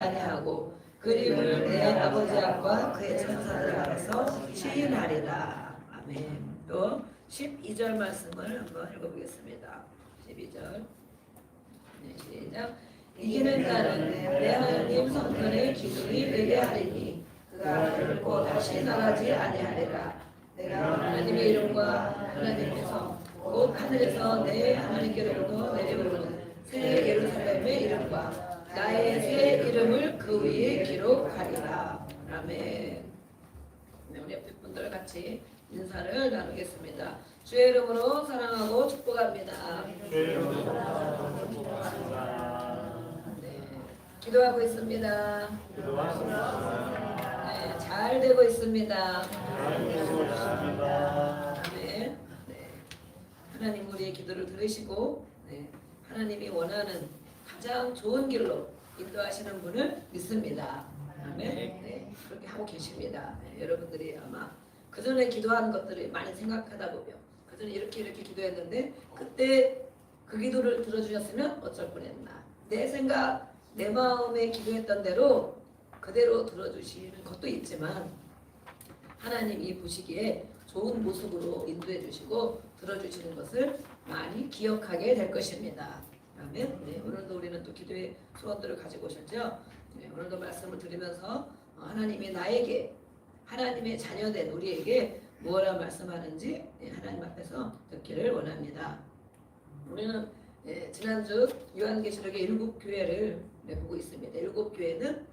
하고 그림을 내 아버지 앞과 그의 천사들 앞에서 시인하리라. 아멘. 또 12절 말씀을 한번 읽어보겠습니다. 12절 시작. 이기는 자는 내 하나님 성전의 기둥이 되게 하리니 그가 결코 다시 나가지 아니하리라. 내가 하나님의 이름과 하나님의 성 곧 하늘에서 내 하나님께로부터 내려오는 새 예루살렘의 이름과 나의 새 이름을 그 위에 기록하리라. 아멘. 네, 우리 옆에 분들 같이 인사를 나누겠습니다. 주의 이름으로 사랑하고 축복합니다. 네, 기도하고 있습니다. 네, 잘 되고 있습니다. 아멘. 네, 하나님 우리의 기도를 들으시고 하나님이 원하는 가장 좋은 길로 인도하시는 분을 믿습니다. 아멘. 네, 그렇게 하고 계십니다. 여러분들이 아마 그 전에 기도하는 것들을 많이 생각하다 보면 그 전에 이렇게 기도했는데 그때 그 기도를 들어주셨으면 어쩔 뻔했나. 내 생각, 내 마음에 기도했던 대로 그대로 들어주시는 것도 있지만 하나님이 보시기에 좋은 모습으로 인도해 주시고 들어주시는 것을 많이 기억하게 될 것입니다. 아멘. 네, 오늘도 우리는 또 기도의 소원들을 가지고 오셨죠. 네, 오늘도 말씀을 드리면서 하나님이 나에게 하나님의 자녀된 우리에게 무엇라 말씀하는지 하나님 앞에서 듣기를 원합니다. 우리는 지난주 요한계시록의 7교회를 보고 있습니다. 7교회는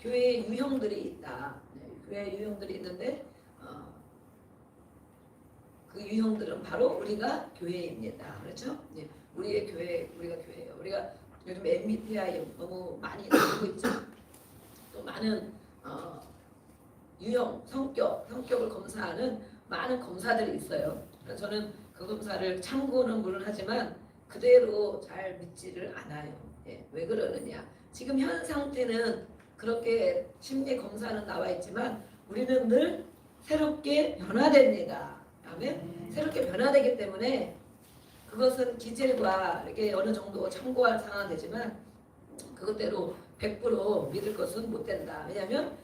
교회의 유형들이 있다. 교회의 유형들이 있는데 그 유형들은 바로 우리가 교회입니다. 그렇죠? 우리의 교회, 우리가 교회예요. 우리가 요즘 MBTI 너무 많이 나오고 있죠. 또 많은 유형, 성격을 검사하는 많은 검사들이 있어요. 그래서 저는 그 검사를 참고는 물론 하지만 그대로 잘 믿지를 않아요. 왜 그러느냐? 지금 현 상태는 그렇게 심리 검사는 나와 있지만 우리는 늘 새롭게 변화됩니다. 아멘. 새롭게 변화되기 때문에 그것은 기질과 이렇게 어느 정도 참고할 상황이 되지만 그것대로 100% 믿을 것은 못 된다. 왜냐하면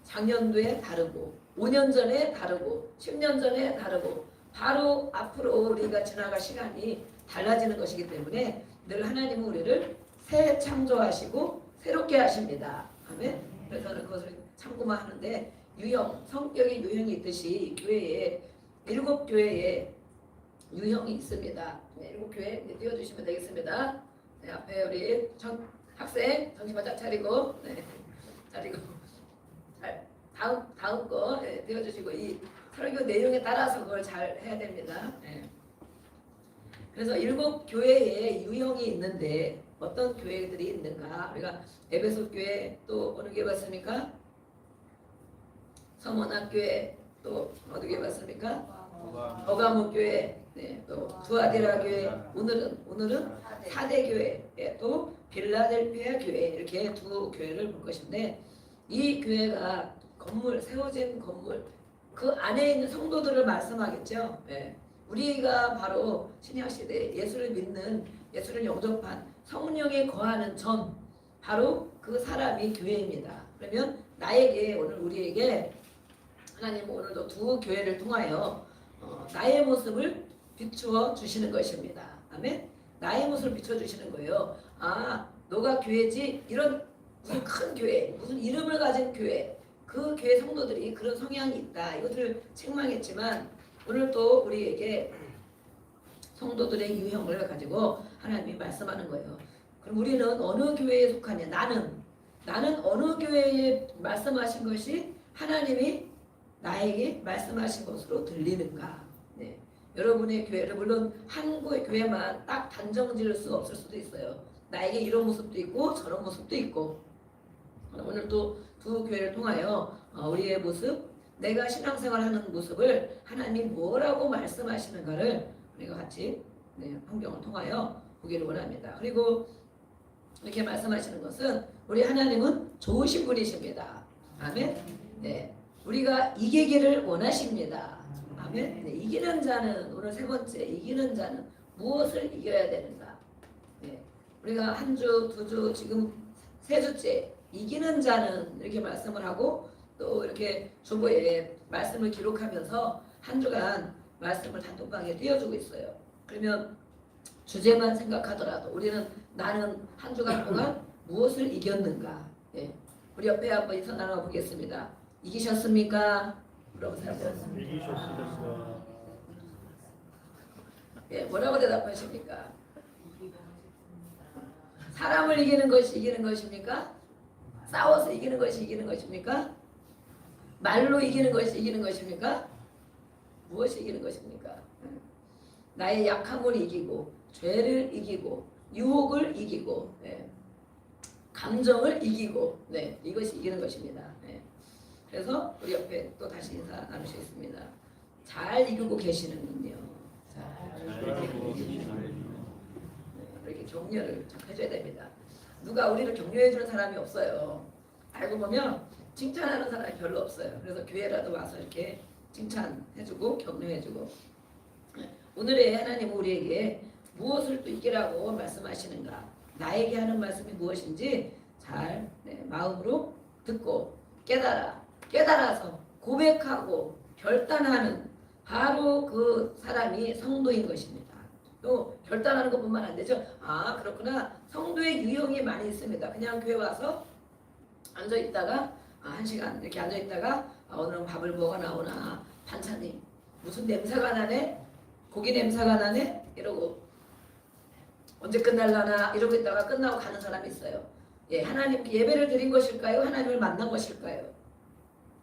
작년도에 다르고 5년 전에 다르고 10년 전에 다르고 바로 앞으로 우리가 지나갈 시간이 달라지는 것이기 때문에 늘 하나님은 우리를 새 창조하시고 새롭게 하십니다. 아멘. 그래서 저는 그것을 참고만 하는데 유형, 성격의 유형이 있듯이 교회에 7교회에 유형이 있습니다. 7교회 띄워주시면 되겠습니다. 네, 앞에 우리 학생 정신 바짝 차리고 차리고 잘 다음 거 띄워주시고 이 설교 내용에 따라서 그걸 잘 해야 됩니다. 그래서 7교회에 유형이 있는데 어떤 교회들이 있는가? 우리가 에베소 교회 또 어느 교회 봤습니까? 성원학교회 또 어느 교회 봤습니까? 어가모 교회, 또 두아디라 교회, 오늘은 4대 교회, 또 빌라델피아 교회 이렇게 두 교회를 볼 것인데 이 교회가 건물 세워진 건물 그 안에 있는 성도들을 말씀하겠죠. 우리가 바로 신약 시대 예수를 믿는 예수를 영접한 성령에 거하는 전 바로 그 사람이 교회입니다. 그러면 나에게 오늘 우리에게 하나님은 오늘도 두 교회를 통하여 나의 모습을 비추어 주시는 것입니다. 아멘. 나의 모습을 비춰 주시는 거예요. 아, 너가 교회지? 이런 무슨 큰 교회, 무슨 이름을 가진 교회, 그 교회 성도들이 그런 성향이 있다. 이것을 책망했지만 오늘 또 우리에게 성도들의 유형을 가지고 하나님이 말씀하는 거예요. 그럼 우리는 어느 교회에 속하냐? 나는 어느 교회에 말씀하신 것이 하나님이 나에게 말씀하신 것으로 들리는가? 여러분의 교회를 물론 한 교회만 딱 단정 지을 수 없을 수도 있어요. 나에게 이런 모습도 있고 저런 모습도 있고 오늘 또 두 교회를 통하여 우리의 모습, 내가 신앙생활하는 모습을 하나님이 뭐라고 말씀하시는가를 우리가 같이 성경을 통하여 보기를 원합니다. 그리고 이렇게 말씀하시는 것은 우리 하나님은 좋으신 분이십니다. 아멘. 우리가 이기기를 원하십니다. 아멘. 이기는 자는 오늘 세 번째 이기는 자는 무엇을 이겨야 되는가? 우리가 한 주, 두 주 지금 세 주째 이기는 자는 이렇게 말씀을 하고 또 이렇게 주보에 말씀을 기록하면서 한 주간 말씀을 단톡방에 띄워주고 있어요. 그러면 주제만 생각하더라도 우리는 나는 한 주간 동안 무엇을 이겼는가? 예. 우리 옆에 한번 인사 나눠 보겠습니다. 이기셨습니까? 물어보세요. 이기셨습니까? 예, 뭐라고 대답하십니까? 사람을 이기는 것이 이기는 것입니까? 싸워서 이기는 것이 이기는 것입니까? 말로 이기는 것이 이기는 것입니까? 무엇이 이기는 것입니까? 나의 약함을 이기고 죄를 이기고 유혹을 이기고 감정을 이기고 이것이 이기는 것입니다. 그래서 우리 옆에 또 다시 인사 나누시겠습니다. 잘 이기고 계시는군요. 이렇게 격려를 좀 해줘야 됩니다. 누가 우리를 격려해주는 사람이 없어요. 알고 보면 칭찬하는 사람이 별로 없어요. 그래서 교회라도 와서 이렇게 칭찬해주고 격려해주고 오늘의 하나님 우리에게 무엇을 또 이기라고 말씀하시는가 나에게 하는 말씀이 무엇인지 잘 마음으로 듣고 깨달아서 고백하고 결단하는 바로 그 사람이 성도인 것입니다. 또 결단하는 것뿐만 안 되죠. 아 그렇구나. 성도의 유형이 많이 있습니다. 그냥 교회 와서 앉아있다가 1시간 이렇게 앉아있다가 오늘은 밥을 뭐가 나오나 반찬이 무슨 냄새가 나네 고기 냄새가 나네 이러고 언제 끝날라나 이러고 있다가 끝나고 가는 사람이 있어요. 예, 하나님께 예배를 드린 것일까요? 하나님을 만난 것일까요?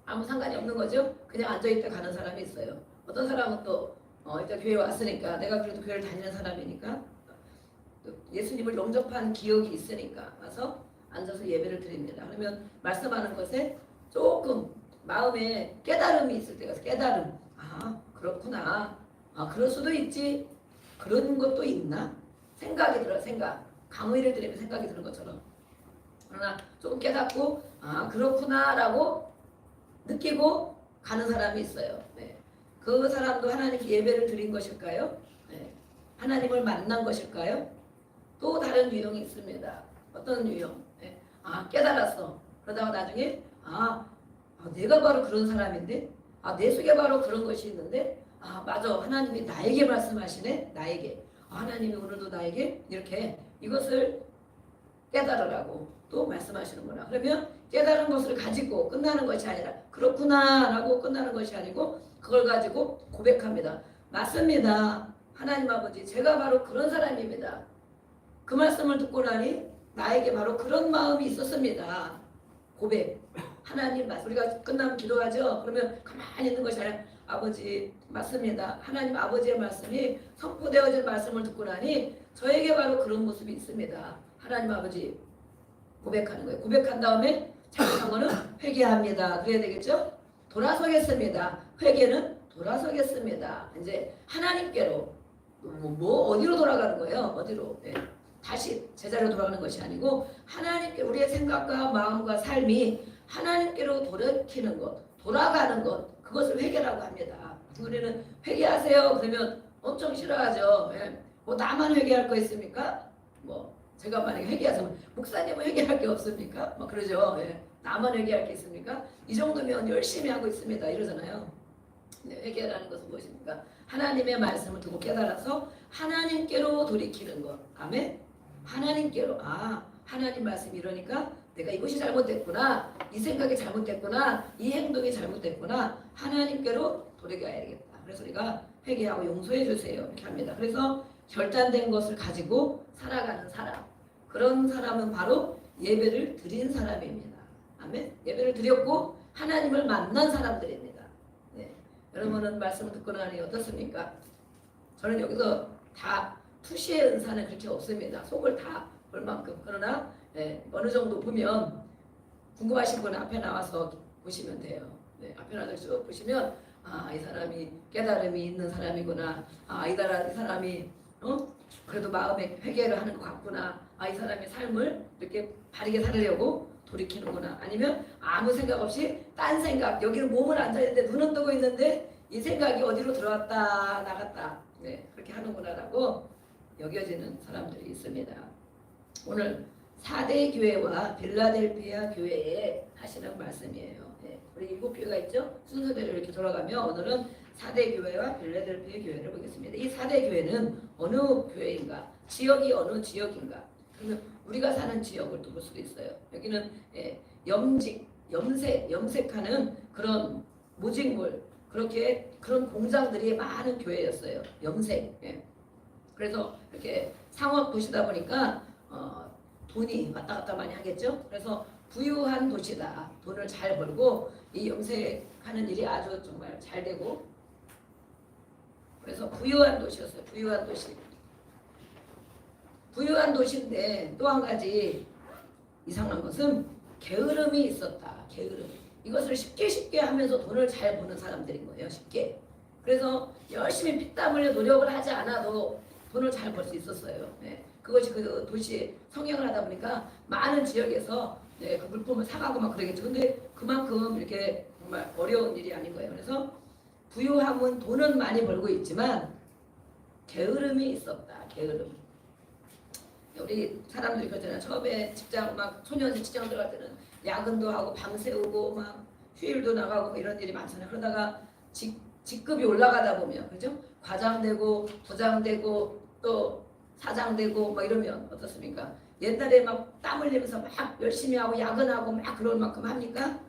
아무 상관이 없는 거죠. 그냥 앉아있다 가는 사람이 있어요. 어떤 사람은 또 일단 교회 왔으니까 내가 그래도 교회를 다니는 사람이니까 또 예수님을 영접한 기억이 있으니까 와서 앉아서 예배를 드립니다. 그러면 말씀하는 것에 조금 마음에 깨달음이 있을 때가 있어요. 깨달음. 아 그렇구나. 아 그럴 수도 있지. 그런 것도 있나? 생각이 들어요. 생각. 강의를 들으면 생각이 드는 것처럼. 그러나 조금 깨닫고 아 그렇구나 라고 느끼고 가는 사람이 있어요. 그 사람도 하나님께 예배를 드린 것일까요? 하나님을 만난 것일까요? 또 다른 유형이 있습니다. 어떤 유형? 아 깨달았어. 그러다가 나중에 내가 바로 그런 사람인데 내 속에 바로 그런 것이 있는데 맞아 하나님이 나에게 말씀하시네. 나에게 하나님이 오늘도 나에게 이렇게 이것을 깨달으라고 또 말씀하시는구나. 그러면 깨달은 것을 가지고 끝나는 것이 아니라 그렇구나 라고 끝나는 것이 아니고 그걸 가지고 고백합니다. 맞습니다. 하나님 아버지 제가 바로 그런 사람입니다. 그 말씀을 듣고 나니 나에게 바로 그런 마음이 있었습니다. 고백. 하나님 말씀. 우리가 끝나면 기도하죠. 그러면 가만히 있는 것이 아니라 아버지 맞습니다. 하나님 아버지의 말씀이 선포되어진 말씀을 듣고 나니 저에게 바로 그런 모습이 있습니다. 하나님 아버지 고백하는 거예요. 고백한 다음에 잘못한 거는 회개합니다. 그래야 되겠죠? 돌아서겠습니다. 회개는 돌아서겠습니다. 이제 하나님께로 어디로 돌아가는 거예요? 어디로? 다시 제자리로 돌아가는 것이 아니고 하나님께 우리의 생각과 마음과 삶이 하나님께로 돌이키는 것, 돌아가는 것 그것을 회개라고 합니다. 우리는 회개하세요. 그러면 엄청 싫어하죠. 뭐 나만 회개할 거 있습니까? 뭐 제가 만약에 회개하세요. 목사님은 회개할 게 없습니까? 뭐 그러죠. 나만 회개할 게 있습니까? 이 정도면 열심히 하고 있습니다. 이러잖아요. 회개라는 것은 무엇입니까? 하나님의 말씀을 듣고 깨달아서 하나님께로 돌이키는 것. 아멘. 하나님께로 하나님 말씀이 이러니까 내가 이것이 잘못됐구나. 이 생각이 잘못됐구나. 이 행동이 잘못됐구나. 하나님께로 돌이켜야 되겠다. 그래서 우리가 회개하고 용서해 주세요. 이렇게 합니다. 그래서 결단된 것을 가지고 살아가는 사람. 그런 사람은 바로 예배를 드린 사람입니다. 아멘. 예배를 드렸고 하나님을 만난 사람들입니다. 여러분은 말씀을 듣고 나니 어떻습니까? 저는 여기서 다 투시의 은사는 그렇게 없습니다. 속을 다 볼 만큼. 그러나 어느 정도 보면 궁금하신 분은 앞에 나와서 보시면 돼요. 앞에 나와서 쭉 보시면 이 사람이 깨달음이 있는 사람이구나. 이 사람이 그래도 마음에 회개를 하는 것 같구나. 이 사람의 삶을 이렇게 바르게 살려고 돌이키는구나. 아니면 아무 생각 없이 딴 생각. 여기는 몸은 앉아있는데 눈은 뜨고 있는데 이 생각이 어디로 들어왔다 나갔다. 그렇게 하는구나라고 여겨지는 사람들이 있습니다. 오늘 4대 교회와 빌라델피아 교회에 하시는 말씀이에요. 네. 우리 7교회가 있죠? 순서대로 이렇게 돌아가면 오늘은 4대 교회와 빌라델피아 교회를 보겠습니다. 이 4대 교회는 어느 교회인가? 지역이 어느 지역인가? 그러면 우리가 사는 지역을 또 볼 수도 있어요. 여기는 염색하는 그런 모직물, 그렇게 그런 공장들이 많은 교회였어요. 염색. 예. 그래서 이렇게 상업 도시다 보니까 돈이 왔다 갔다 많이 하겠죠. 그래서 부유한 도시다. 돈을 잘 벌고 이 염색하는 일이 아주 정말 잘 되고, 그래서 부유한 도시였어요. 부유한 도시. 부유한 도시인데 또 한 가지 이상한 것은 게으름이 있었다. 게으름. 이것을 쉽게 하면서 돈을 잘 버는 사람들인 거예요. 쉽게. 그래서 열심히 피땀 흘려 노력을 하지 않아도 돈을 잘 벌 수 있었어요. 네. 그것이 그 도시의 성향을 하다 보니까 많은 지역에서 네, 그 물품을 사가고 막 그러겠죠. 근데 그만큼 이렇게 정말 어려운 일이 아닌 거예요. 그래서 부유함은 돈은 많이 벌고 있지만 게으름이 있었다. 게으름. 우리 사람들이 그렇잖아요. 처음에 직장 막 소년생 직장 들어갈 때는 야근도 하고 밤새우고 막 휴일도 나가고 뭐 이런 일이 많잖아요. 그러다가 직급이 올라가다 보면 그죠? 과장 되고 부장 되고 또 사장 되고 뭐 이러면 어떻습니까? 옛날에 막 땀 흘리면서 막 열심히 하고 야근하고 막 그럴 만큼 합니까?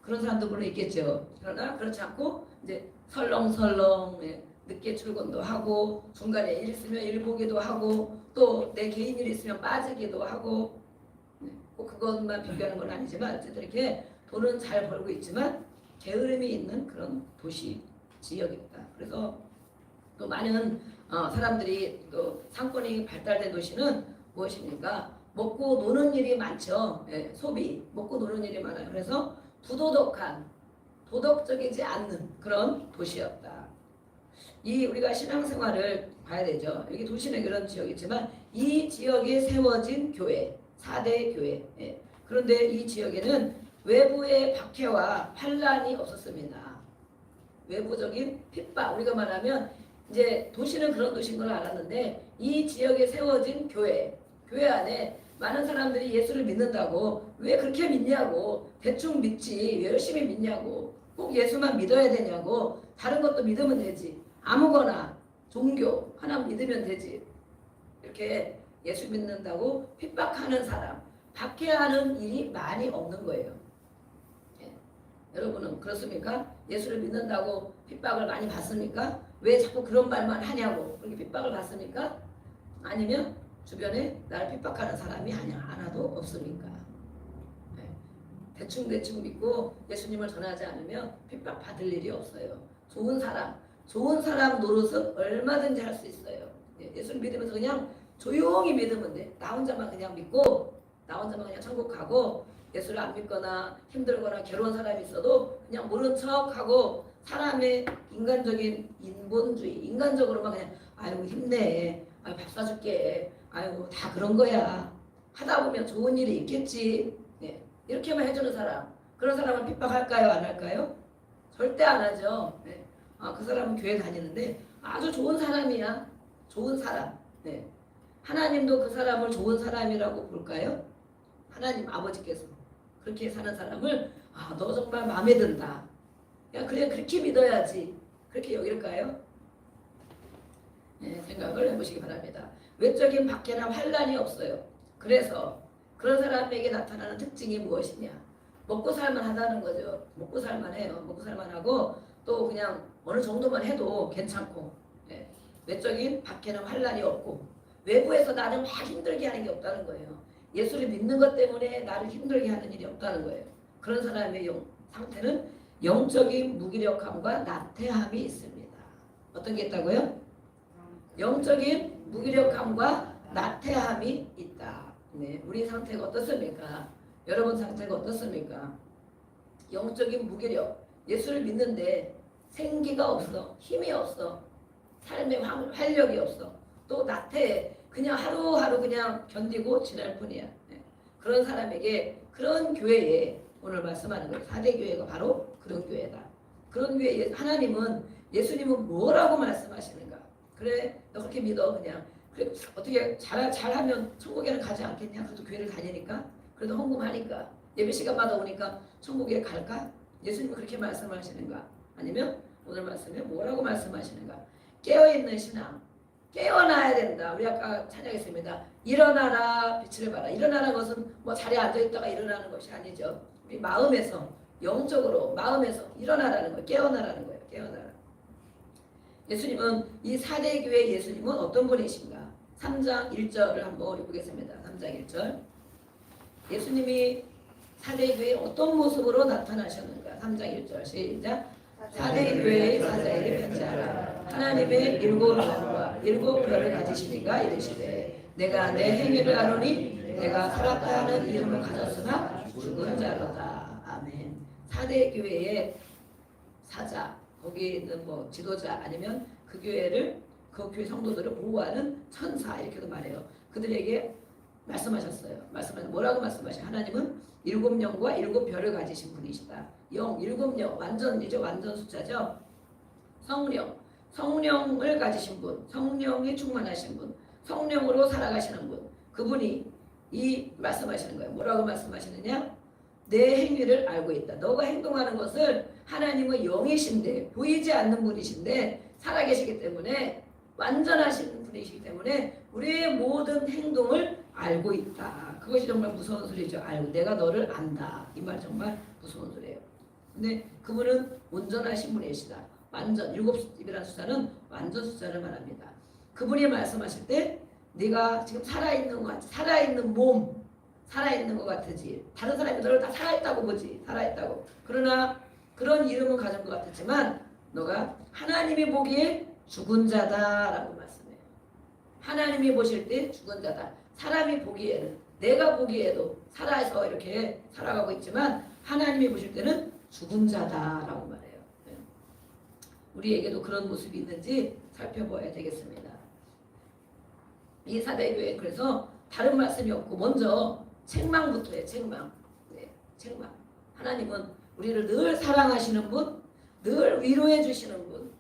그런 사람도 물론 있겠죠. 그러나 그렇지 않고 이제 설렁설렁 늦게 출근도 하고 중간에 일 있으면 일 보기도 하고 또 내 개인 일 있으면 빠지기도 하고 꼭 그것만 비교하는 건 아니지만 어쨌든 이렇게 돈은 잘 벌고 있지만 게으름이 있는 그런 도시 지역입니다. 그래서 또 많은 사람들이 또 상권이 발달된 도시는 무엇입니까? 먹고 노는 일이 많죠. 예, 소비, 먹고 노는 일이 많아요. 그래서 부도덕한, 도덕적이지 않는 그런 도시였다. 이 우리가 신앙생활을 봐야 되죠. 여기 도시는 그런 지역이지만 이 지역에 세워진 교회, 4대 교회. 예. 그런데 이 지역에는 외부의 박해와 환란이 없었습니다. 외부적인 핍박, 우리가 말하면 이제 도시는 그런 도시인 걸 알았는데 이 지역에 세워진 교회 안에 많은 사람들이 예수를 믿는다고 왜 그렇게 믿냐고, 대충 믿지 왜 열심히 믿냐고, 꼭 예수만 믿어야 되냐고, 다른 것도 믿으면 되지, 아무거나 종교 하나 믿으면 되지, 이렇게 예수 믿는다고 핍박하는 사람, 박해하는 일이 많이 없는 거예요. 예. 여러분은 그렇습니까? 예수를 믿는다고 핍박을 많이 받습니까? 왜 자꾸 그런 말만 하냐고 그렇게 핍박을 받습니까? 아니면 주변에 나를 핍박하는 사람이 하나도 없습니까? 네. 대충 믿고 예수님을 전하지 않으면 핍박 받을 일이 없어요. 좋은 사람 노릇은 얼마든지 할 수 있어요. 예수를 믿으면서 그냥 조용히 믿으면 돼. 나 혼자만 그냥 믿고 나 혼자만 그냥 천국 가고, 예수를 안 믿거나 힘들거나 괴로운 사람이 있어도 그냥 모른 척하고 사람의 인간적인 인본주의, 인간적으로만 그냥 아이고 힘내, 아이고 밥 사줄게, 아이고 다 그런 거야 하다 보면 좋은 일이 있겠지. 네. 이렇게만 해주는 사람, 그런 사람을 핍박할까요? 안 할까요? 절대 안 하죠. 네. 그 사람은 교회 다니는데 아주 좋은 사람이야. 좋은 사람. 네. 하나님도 그 사람을 좋은 사람이라고 볼까요? 하나님 아버지께서 그렇게 사는 사람을 너 정말 마음에 든다, 야 그래 그렇게 믿어야지, 그렇게 여길까요? 네, 생각을 해보시기 바랍니다. 외적인 박해나 환란이 없어요. 그래서 그런 사람에게 나타나는 특징이 무엇이냐? 먹고 살만하다는 거죠. 먹고 살만해요. 먹고 살만하고 또 그냥 어느 정도만 해도 괜찮고, 네. 외적인 박해나 환란이 없고 외부에서 나를 막 힘들게 하는 게 없다는 거예요. 예수를 믿는 것 때문에 나를 힘들게 하는 일이 없다는 거예요. 그런 사람의 상태는 영적인 무기력함과 나태함이 있습니다. 어떤 게 있다고요? 영적인 무기력함과 나태함이 있다. 네, 우리 상태가 어떻습니까? 여러분 상태가 어떻습니까? 영적인 무기력, 예수를 믿는데 생기가 없어, 힘이 없어, 삶의 활력이 없어, 또 나태해, 그냥 하루하루 그냥 견디고 지날 뿐이야. 네. 그런 사람에게, 그런 교회에 오늘 말씀하는 거예요. 4대 교회가 바로 그런 교회다. 그런 교회에 하나님은, 예수님은 뭐라고 말씀하시는가? 그래 너 그렇게 믿어, 그냥 그래, 어떻게 잘하면 천국에는 가지 않겠냐? 그래도 교회를 다니니까 그래도 헌금하니까 예배 시간마다 오니까 천국에 갈까? 예수님은 그렇게 말씀하시는가? 아니면 오늘 말씀에 뭐라고 말씀하시는가? 깨어있는 신앙, 깨어나야 된다. 우리 아까 찬양했습니다. 일어나라, 빛을 봐라. 일어나는 것은 뭐 자리에 앉아있다가 일어나는 것이 아니죠. 우리 마음에서, 영적으로 마음에서 일어나라는 거예요. 깨어나라는 거예요. 깨어나라. 예수님은 이 4대 교회 예수님은 어떤 분이신가? 3장 1절을 한번 읽어보겠습니다. 3장 1절. 예수님이 4대 교회에 어떤 모습으로 나타나셨는가? 3장 1절 시작. 4대 교회의 사자에게 편지하라. 하나님의 7영과 7별을 가지시니가 이르시되 내가 내 행위를 아노니 내가 살았다 하는 이름을 가졌으나 죽은 자로다. 아멘. 4대 교회의 사자, 거기에 있는 뭐 지도자 아니면 그 교회를 그 교회 성도들을 보호하는 천사 이렇게도 말해요. 그들에게 말씀하셨어요. 뭐라고 말씀하셔요? 하나님은 7영과 7별을 가지신 분이시다. 7영 완전이죠. 완전 숫자죠. 성령을 가지신 분, 성령이 충만하신 분, 성령으로 살아가시는 분, 그분이 이 말씀하시는 거예요. 뭐라고 말씀하시느냐? 내 행위를 알고 있다. 너가 행동하는 것을 하나님은 영이신데 보이지 않는 분이신데 살아계시기 때문에 완전하신 분이시기 때문에 우리의 모든 행동을 알고 있다. 그것이 정말 무서운 소리죠. 알고 내가 너를 안다. 이 말 정말 무서운 소리예요. 근데 그분은 온전하신 분이시다. 완전 7이라는 숫자는 완전 숫자를 말합니다. 그분이 말씀하실 때 네가 지금 살아있는 것 같지, 살아있는 몸, 살아있는 것 같으지. 다른 사람이 너를 다 살아있다고 보지, 살아있다고. 그러나 그런 이름은 가진 것 같았지만 너가 하나님이 보기에 죽은 자다라고 말씀해요. 하나님이 보실 때 죽은 자다. 사람이 보기에는, 내가 보기에도 살아서 이렇게 살아가고 있지만 하나님이 보실 때는 죽은 자다라고 말해요. 우리에게도 그런 모습이 있는지 살펴봐야 되겠습니다. 이 4대 교회 그래서 다른 말씀이 없고 먼저 책망부터 해요. 책망. 네, 책망. 하나님은 우리를 늘 사랑하시는 분, 늘 위로해 주시는 분,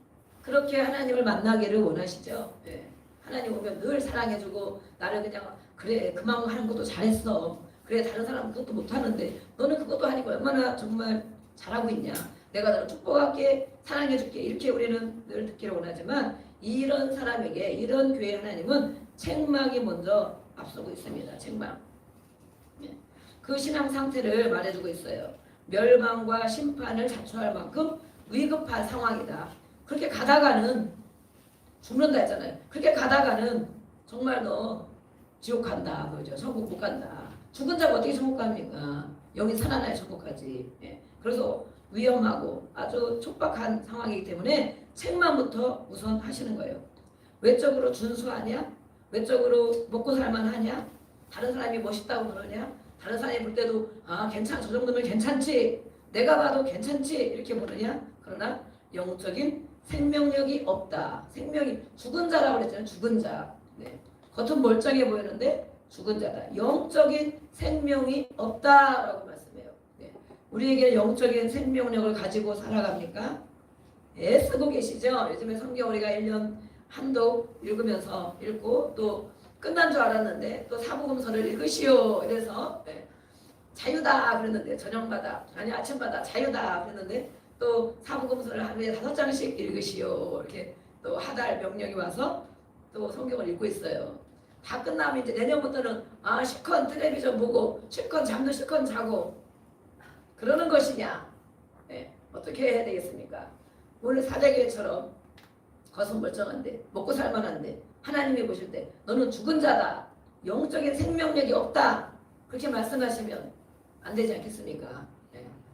그렇게 하나님을 만나기를 원하시죠. 네. 하나님 오면 늘 사랑해주고 나를 그냥 그래 그만 하는 것도 잘했어. 그래 다른 사람은 그것도 못하는데 너는 그것도 하니까 얼마나 정말 잘하고 있냐. 내가 너를 축복할게 사랑해줄게 이렇게 우리는 늘 듣기를 원하지만 이런 사람에게 이런 교회 하나님은 책망이 먼저 앞서고 있습니다. 책망. 그 신앙 상태를 말해주고 있어요. 멸망과 심판을 자초할 만큼 위급한 상황이다. 그렇게 가다가는 죽는다 했잖아요. 그렇게 가다가는 정말 너 지옥 간다. 그죠? 천국 못 간다. 죽은 자가 어떻게 천국 갑니까? 영이 살아나야 천국 가지. 그래서 위험하고 아주 촉박한 상황이기 때문에 책망부터 우선 하시는 거예요. 외적으로 준수하냐? 외적으로 먹고 살만하냐? 다른 사람이 멋있다고 그러냐? 다른 사람이 볼 때도 괜찮아 저 정도면 괜찮지 내가 봐도 괜찮지 이렇게 보느냐? 그러나 영적인 생명력이 없다. 생명이 죽은 자라고 그랬잖아요. 죽은 자. 네. 겉은 멀쩡해 보이는데 죽은 자다. 영적인 생명이 없다라고 말씀해요. 네. 우리에게 영적인 생명력을 가지고 살아갑니까? 애쓰고 계시죠? 요즘에 성경 우리가 1년 한독 읽으면서 읽고 또 끝난 줄 알았는데 또 사복음서를 읽으시오 이래서 자유다 그랬는데 저녁마다 아니 아침마다 자유다 그랬는데 또 사복음서를 하루에 5장씩 읽으시오 이렇게 또 하달 명령이 와서 또 성경을 읽고 있어요. 다 끝나면 이제 내년부터는 실컷 텔레비전 보고 실컷 잠도 실컷 자고 그러는 것이냐? 어떻게 해야 되겠습니까? 오늘 사대교회처럼 겉은 멀쩡한데 먹고 살만한데 하나님이 보실 때 너는 죽은 자다. 영적인 생명력이 없다. 그렇게 말씀하시면 안 되지 않겠습니까?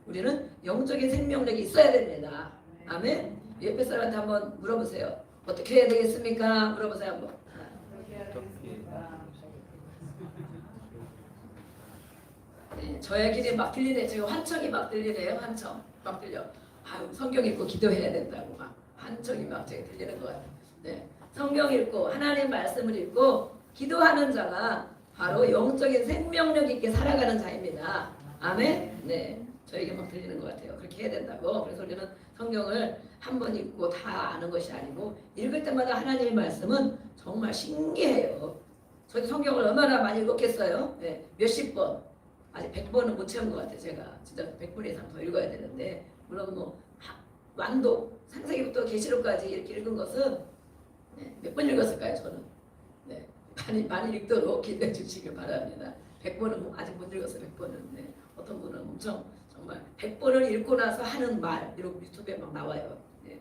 우리는 영적인 생명력이 있어야 됩니다. 아멘. 옆에 사람한테 한번 물어보세요. 어떻게 해야 되겠습니까? 물어보세요 한번. 저 얘기는 막 들리네. 지금 환청이 막 들리네요. 환청 막 들려. 성경 읽고 기도해야 된다고 막 환청이 막 들리는 것 같아요. 네. 성경 읽고 하나님 말씀을 읽고 기도하는 자가 바로 영적인 생명력 있게 살아가는 자입니다. 아멘. 네, 저에게 막 들리는 것 같아요. 그렇게 해야 된다고. 그래서 우리는 성경을 한 번 읽고 다 아는 것이 아니고 읽을 때마다 하나님의 말씀은 정말 신기해요. 저도 성경을 얼마나 많이 읽었겠어요? 네, 몇십 번. 아직 100번은 못 채운 것 같아요. 제가 진짜 100번 이상 더 읽어야 되는데 물론 뭐 완독, 창세기부터 계시록까지 이렇게 읽은 것은 네, 몇 번 읽었을까요? 저는 네, 많이 읽도록 기도해 주시길 바랍니다. 100번은 아직 못 읽었어요. 100번은. 네. 어떤 분은 엄청 정말 100번을 읽고 나서 하는 말 이런 유튜브에 막 나와요. 네.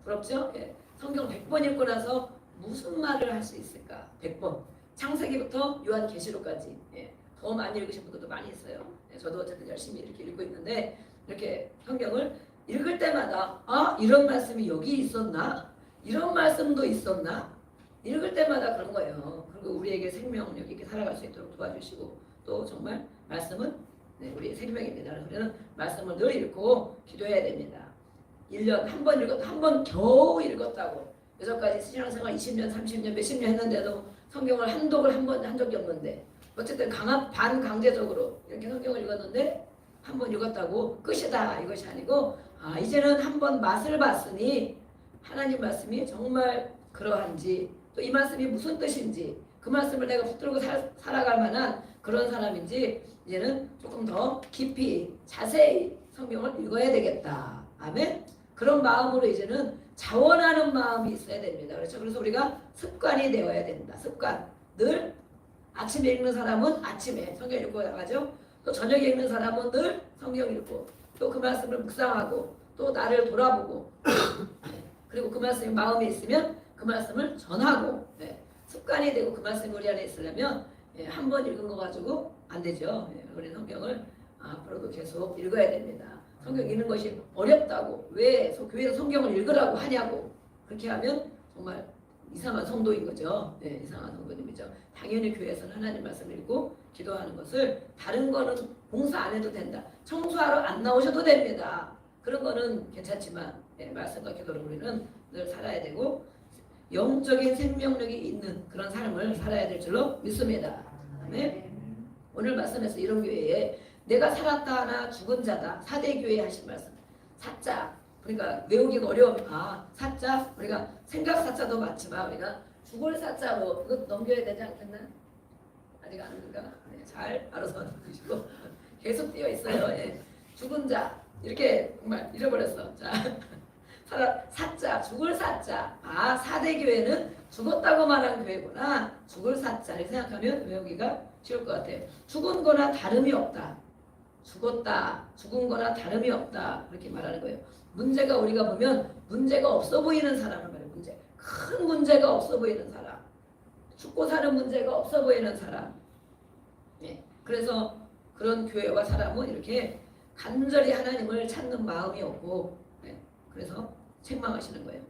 부럽죠? 예. 성경 100번 읽고 나서 무슨 말을 할 수 있을까? 100번. 창세기부터 요한계시록까지. 예. 더 많이 읽으신 분들도 많이 있어요. 예. 저도 어쨌든 열심히 이렇게 읽고 있는데 이렇게 성경을 읽을 때마다 아 이런 말씀이 여기 있었나? 이런 말씀도 있었나? 읽을 때마다 그런 거예요. 그리고 우리에게 생명력 있게 살아갈 수 있도록 도와주시고 또 정말 말씀은 네, 우리의 생명입니다. 그래서 우리는 말씀을 늘 읽고 기도해야 됩니다. 1년 한 번 읽었다, 한 번 겨우 읽었다고. 여기까지 신앙생활 20년, 30년, 몇십 년 했는데도 성경을 한독을 한 번 한 적이 없는데 어쨌든 반강제적으로 이렇게 성경을 읽었는데 한 번 읽었다고 끝이다 이것이 아니고 아 이제는 한 번 맛을 봤으니 하나님 말씀이 정말 그러한지 또 이 말씀이 무슨 뜻인지 그 말씀을 내가 붙들고 살아갈 만한 그런 사람인지 이제는 조금 더 깊이 자세히 성경을 읽어야 되겠다. 아멘. 그런 마음으로 이제는 자원하는 마음이 있어야 됩니다. 그렇죠? 그래서 우리가 습관이 되어야 된다. 습관. 늘 아침에 읽는 사람은 아침에 성경 읽고 나가죠. 또 저녁에 읽는 사람은 늘 성경 읽고 또 그 말씀을 묵상하고 또 나를 돌아보고 그리고 그 말씀이 마음에 있으면 그 말씀을 전하고 네. 습관이 되고 그 말씀이 우리 안에 있으려면 예, 한 번 읽은 거 가지고 안 되죠. 예, 우리 성경을 앞으로도 계속 읽어야 됩니다. 성경 읽는 것이 어렵다고 왜 교회에서 성경을 읽으라고 하냐고 그렇게 하면 정말 이상한 성도인 거죠. 네, 이상한 성도님이죠. 당연히 교회에서는 하나님 말씀을 읽고 기도하는 것을 다른 거는 봉사 안 해도 된다. 청소하러 안 나오셔도 됩니다. 그런 거는 괜찮지만 예, 말씀과 기도로 우리는 늘 살아야 되고 영적인 생명력이 있는 그런 삶을 살아야 될 줄로 믿습니다. 아멘. 오늘 말씀에서 이런 교회에 내가 살았다 하나 죽은 자다. 사대교회 하신 말씀. 사자. 그러니까 외우기가 어려우면 사자. 우리가 생각 사자도 맞지만 우리가 죽을 사자로 이것 넘겨야 되지 않겠나? 아직 아는가? 네, 잘 알아서 주시고 계속 띄어 있어요. 예. 죽은 자. 이렇게 정말 잃어버렸어. 자. 사자, 죽을 사자. 사대교회는 죽었다고 말한 교회구나. 죽을 사자. 이렇게 생각하면 외우기가 쉬울 것 같아요. 죽은 거나 다름이 없다. 죽었다. 죽은 거나 다름이 없다. 그렇게 말하는 거예요. 문제가 우리가 보면 문제가 없어 보이는 사람을 말해요. 문제. 큰 문제가 없어 보이는 사람. 죽고 사는 문제가 없어 보이는 사람. 예. 그래서 그런 교회와 사람은 이렇게 간절히 하나님을 찾는 마음이 없고 그래서 책망하시는 거예요.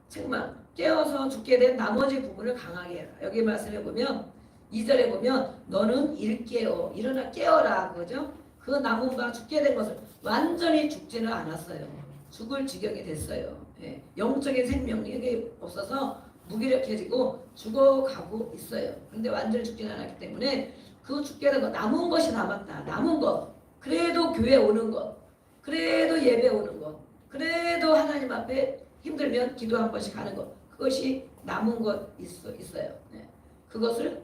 책망. 깨어서 죽게 된 나머지 부분을 강하게 해라. 여기 말씀해 보면 2절에 보면 너는 일깨어 일어나 깨어라 그죠? 그 나무가 죽게 된 것을 완전히 죽지는 않았어요. 죽을 지경이 됐어요. 예. 영적인 생명력이 없어서 무기력해지고 죽어가고 있어요. 그런데 완전히 죽지는 않았기 때문에 그 죽게 된 것 남은 것이 남았다. 남은 것. 그래도 교회 오는 것. 그래도 예배 오는 것. 그래도 하나님 앞에 힘들면 기도 한 번씩 하는 것. 그것이 남은 것 있어요. 네. 그것을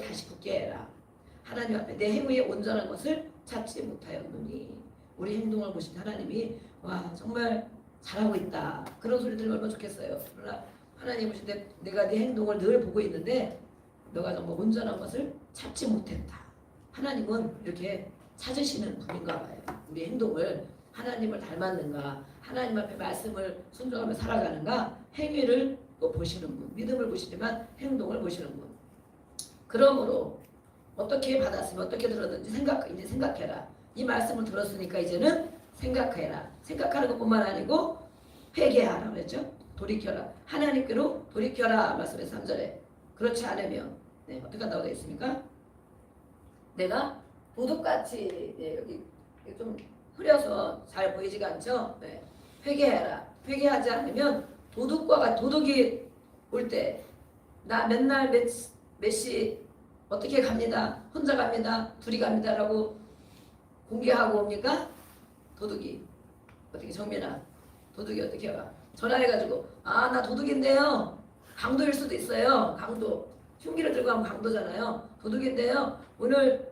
다시 굳게 해라. 하나님 앞에 내 행위에 온전한 것을 찾지 못하였느니 우리 행동을 보신 하나님이 와 정말 잘하고 있다. 그런 소리 들으면 얼마나 좋겠어요. 그러나 하나님 보실 때 내가 네 행동을 늘 보고 있는데 너가 정말 온전한 것을 찾지 못했다. 하나님은 이렇게 찾으시는 분인가 봐요. 우리 행동을 하나님을 닮았는가 하나님 앞에 말씀을 순종하며 살아가는가 행위를 또 보시는 분 믿음을 보시지만 행동을 보시는 분 그러므로 어떻게 받았으면 어떻게 들었는지 이제 생각해라. 이 말씀을 들었으니까 이제는 생각해라. 생각하는 것뿐만 아니고 회개하라 그랬죠. 돌이켜라. 하나님께로 돌이켜라 말씀에서 3절에 그렇지 않으면 어떻게 한다고 되어 있습니까? 내가 도둑같이 여기 좀 흐려서 잘 보이지가 않죠. 네. 회개해라. 회개하지 않으면 도둑이 올 때 나 맨날 몇 시 어떻게 갑니다. 혼자 갑니다. 둘이 갑니다라고 공개하고 옵니까? 도둑이 어떻게 정민아 도둑이 어떻게 와? 전화해가지고 아 나 도둑인데요. 강도일 수도 있어요. 강도 흉기를 들고 하면 강도잖아요. 도둑인데요. 오늘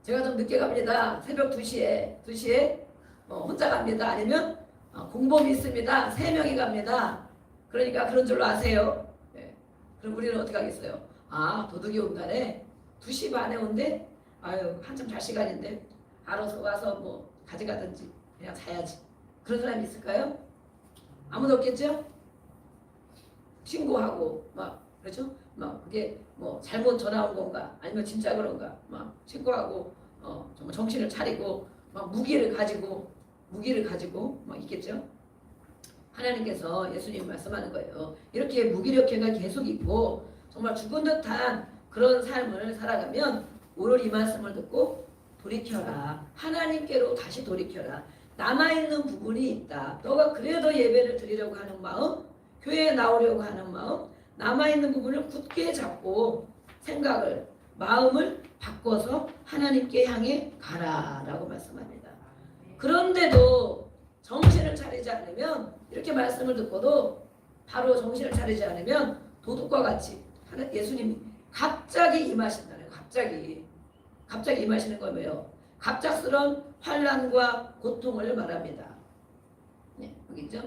제가 좀 늦게 갑니다. 새벽 2시에 혼자 갑니다. 아니면 공범이 있습니다. 3명이 갑니다. 그러니까 그런 줄로 아세요. 네. 그럼 우리는 어떻게 하겠어요? 아 도둑이 온다네. 2시 반에 온대. 아유 한참 잘 시간인데 알아서 와서 뭐 가져가든지 그냥 자야지. 그런 사람이 있을까요? 아무도 없겠죠? 신고하고 막 그렇죠? 막 그게 뭐 잘못 전화 온 건가 아니면 진짜 그런가 막 신고하고 정말 정신을 차리고 막 무기를 가지고 막 있겠죠? 하나님께서 예수님 말씀하는 거예요. 이렇게 무기력해가 계속 있고 정말 죽은 듯한 그런 삶을 살아가면 오늘 이 말씀을 듣고 돌이켜라. 하나님께로 다시 돌이켜라. 남아있는 부분이 있다. 너가 그래도 예배를 드리려고 하는 마음, 교회에 나오려고 하는 마음, 남아있는 부분을 굳게 잡고 생각을, 마음을 바꿔서 하나님께 향해 가라라고 말씀합니다. 그런데도 정신을 차리지 않으면 이렇게 말씀을 듣고도 바로 정신을 차리지 않으면 도둑과 같이 예수님이 갑자기 임하신다는 거예요. 갑자기 임하시는 거예요. 갑작스러운 환난과 고통을 말합니다. 네, 여기 있죠?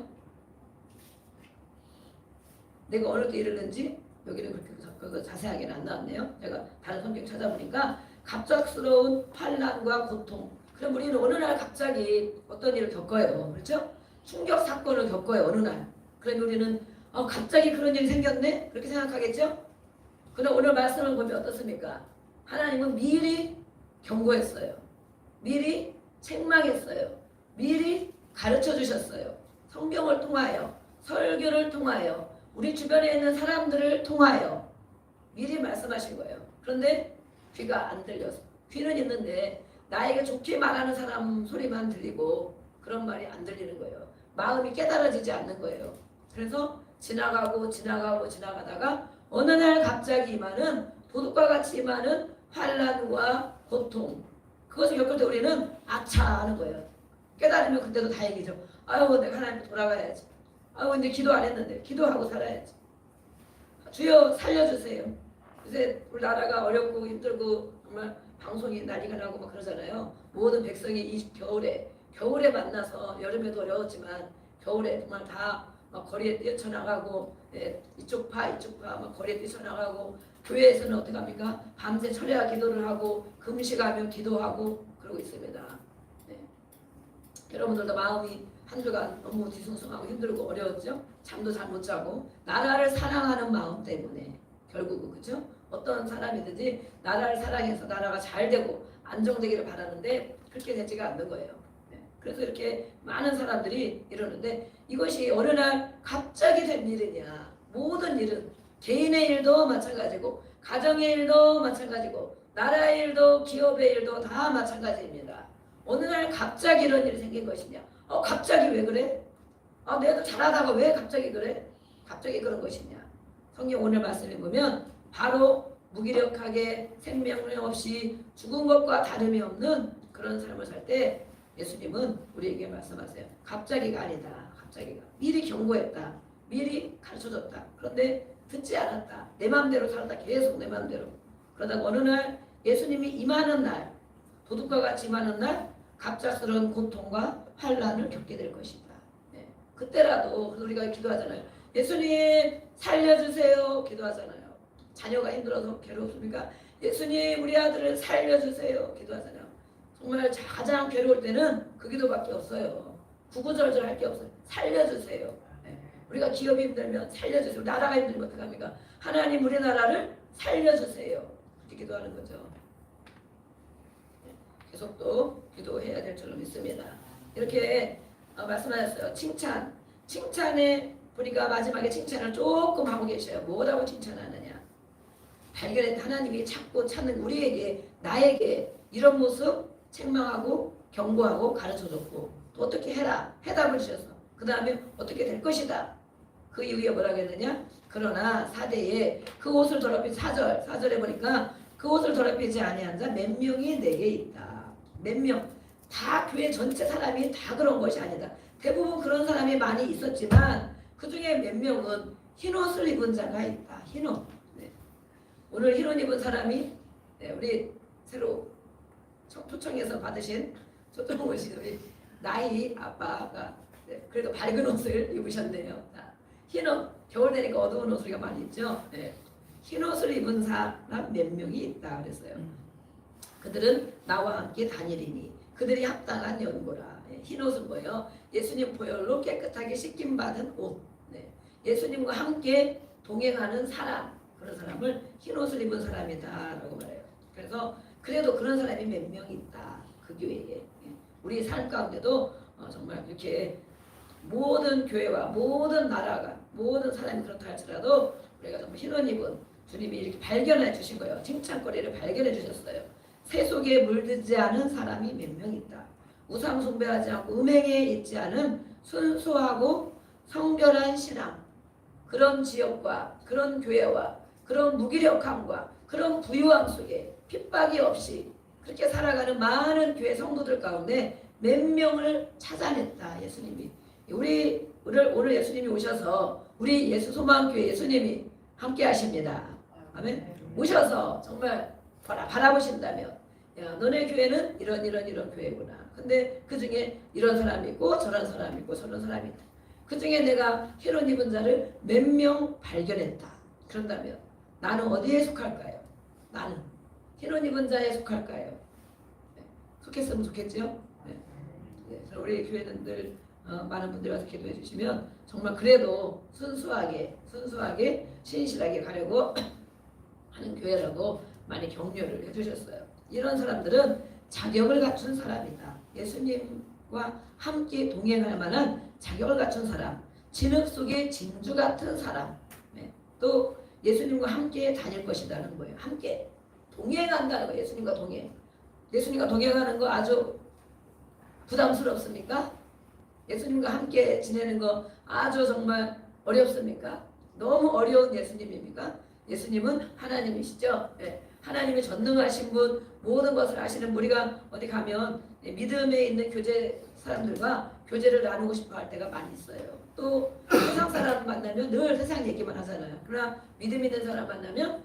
내가 어느 때 이르는지 여기는 그렇게 자세하게는 안 나왔네요. 제가 다른 성경 찾아보니까 갑작스러운 환난과 고통. 그럼 우리는 어느 날 갑자기 어떤 일을 겪어요. 그렇죠? 충격 사건을 겪어요. 어느 날. 그럼 우리는 갑자기 그런 일이 생겼네? 그렇게 생각하겠죠? 그러나 오늘 말씀을 보면 어떻습니까? 하나님은 미리 경고했어요. 미리 책망했어요. 미리 가르쳐 주셨어요. 성경을 통하여, 설교를 통하여, 우리 주변에 있는 사람들을 통하여 미리 말씀하신 거예요. 그런데 귀가 안 들려서 귀는 있는데 나에게 좋게 말하는 사람 소리만 들리고 그런 말이 안 들리는 거예요. 마음이 깨달아지지 않는 거예요. 그래서 지나가다가 어느 날 갑자기 임하는 도둑과 같이 임하는 환난과 고통, 그것을 겪을 때 우리는 아차 하는 거예요. 깨달으면 그때도 다행이죠. 아유 내가 하나님 돌아가야지. 아유 이제 기도 안 했는데 기도하고 살아야지. 주여 살려주세요. 요새 우리나라가 어렵고 힘들고 정말 방송이 난리가 나고 막 그러잖아요. 모든 백성이 이 겨울에 만나서 여름에도 어려웠지만 겨울에 정말 다 막 거리에 뛰쳐나가고 이쪽 파 막 거리에 뛰쳐나가고 교회에서는 어떻게 합니까? 밤새 철야 기도를 하고 금식하며 기도하고 그러고 있습니다. 네. 여러분들도 마음이 한 주간 너무 뒤숭숭하고 힘들고 어려웠죠? 잠도 잘 못 자고 나라를 사랑하는 마음 때문에 결국은 그렇죠? 어떤 사람이든지 나라를 사랑해서 나라가 잘 되고 안정되기를 바라는데 그렇게 되지가 않는 거예요. 네. 그래서 이렇게 많은 사람들이 이러는데 이것이 어느 날 갑자기 된 일이냐. 모든 일은 개인의 일도 마찬가지고 가정의 일도 마찬가지고 나라의 일도 기업의 일도 다 마찬가지입니다. 어느 날 갑자기 이런 일이 생긴 것이냐. 갑자기 왜 그래? 내가 잘하다가 왜 갑자기 그래? 갑자기 그런 것이냐. 성경 오늘 말씀을 보면 바로 무기력하게 생명력 없이 죽은 것과 다름이 없는 그런 삶을 살 때 예수님은 우리에게 말씀하세요. 갑자기가 아니다. 갑자기가. 미리 경고했다. 미리 가르쳐줬다. 그런데 듣지 않았다. 내 마음대로 살았다. 계속 내 마음대로. 그러다가 어느 날 예수님이 임하는 날, 도둑과 같이 임하는 날 갑작스러운 고통과 환난을 겪게 될 것이다. 네. 그때라도 우리가 기도하잖아요. 예수님 살려주세요. 기도하잖아요. 자녀가 힘들어서 괴롭습니까? 예수님 우리 아들을 살려주세요. 기도하잖아요. 정말 가장 괴로울 때는 그 기도밖에 없어요. 구구절절 할 게 없어요. 살려주세요. 네. 우리가 기업이 힘들면 살려주세요. 나라가 힘들면 어떻게 합니까? 하나님 우리 나라를 살려주세요. 그렇게 기도하는 거죠. 네. 계속 또 기도해야 될 줄로 믿습니다. 이렇게 말씀하셨어요. 칭찬에 보니까 마지막에 칭찬을 조금 하고 계셔요. 뭐라고 칭찬하느냐. 발견했다. 하나님이 찾고 찾는 우리에게 나에게 이런 모습 책망하고 경고하고 가르쳐줬고 또 어떻게 해라 해답을 주셔서 그 다음에 어떻게 될 것이다. 그 이후에 뭐라고 했느냐. 그러나 4대에 그 옷을 더럽히지 4절에 보니까 그 옷을 더럽히지 아니한 자 몇 명이 내게 있다. 몇 명. 다 교회 전체 사람이 다 그런 것이 아니다. 대부분 그런 사람이 많이 있었지만 그 중에 몇 명은 흰옷을 입은 자가 있다. 흰옷. 네. 오늘 흰옷 입은 사람이 네, 우리 새로 초청에서 받으신 초청 오신 우리 나이 아빠가 네, 그래도 밝은 옷을 입으셨네요. 자, 흰옷 겨울 되니까 어두운 옷을 많이 입죠. 네. 흰옷을 입은 사람 몇 명이 있다 그랬어요. 그들은 나와 함께 다니리니 그들이 합당한 연고라. 네. 흰옷은 뭐예요? 예수님 보혈로 깨끗하게 씻김 받은 옷. 네. 예수님과 함께 동행하는 사람, 그런 사람을 흰옷을 입은 사람이다라고 말해요. 그래서 그래도 그런 사람이 몇 명 있다. 그 교회에. 우리 삶 가운데도 정말 이렇게 모든 교회와 모든 나라가 모든 사람이 그렇다 할지라도 우리가 정말 흰옷 입은 주님이 이렇게 발견해 주신 거예요. 칭찬거리를 발견해 주셨어요. 새 속에 물들지 않은 사람이 몇 명 있다. 우상 숭배하지 않고 음행에 있지 않은 순수하고 성결한 신앙, 그런 지역과 그런 교회와 그런 무기력함과 그런 부유함 속에 핍박이 없이 그렇게 살아가는 많은 교회 성도들 가운데 몇 명을 찾아냈다. 예수님이 오늘 예수님이 오셔서 우리 예수 소망교회 예수님이 함께 하십니다. 아멘. 오셔서 정말 바라보신다면 야, 너네 교회는 이런 교회구나. 근데 그 중에 이런 사람이 있고 저런 사람이 있고 저런 사람이 있다. 그 중에 내가 흰옷 입은 자를 몇 명 발견했다. 그런다면 나는 어디에 속할까요? 나는 흰옷 입은 자에 속할까요? 네. 속했으면 좋겠죠? 네. 네. 우리 교회는 늘 많은 분들이 와서 기도해 주시면 정말 그래도 순수하게 신실하게 가려고 하는 교회라고 많이 격려를 해주셨어요. 이런 사람들은 자격을 갖춘 사람이다. 예수님과 함께 동행할 만한 자격을 갖춘 사람, 진흙 속에 진주 같은 사람, 네. 또 예수님과 함께 다닐 것이라는 거예요. 함께 동행한다는 거예요. 예수님과 동행. 예수님과 동행하는 거 아주 부담스럽습니까? 예수님과 함께 지내는 거 아주 정말 어렵습니까? 너무 어려운 예수님입니까? 예수님은 하나님이시죠. 네. 하나님이 전능하신 분, 모든 것을 아시는 우리가 어디 가면 믿음에 있는 교제 사람들과 교제를 나누고 싶어 할 때가 많이 있어요. 또 세상 사람 만나면 늘 세상 얘기만 하잖아요. 그러나 믿음 있는 사람 만나면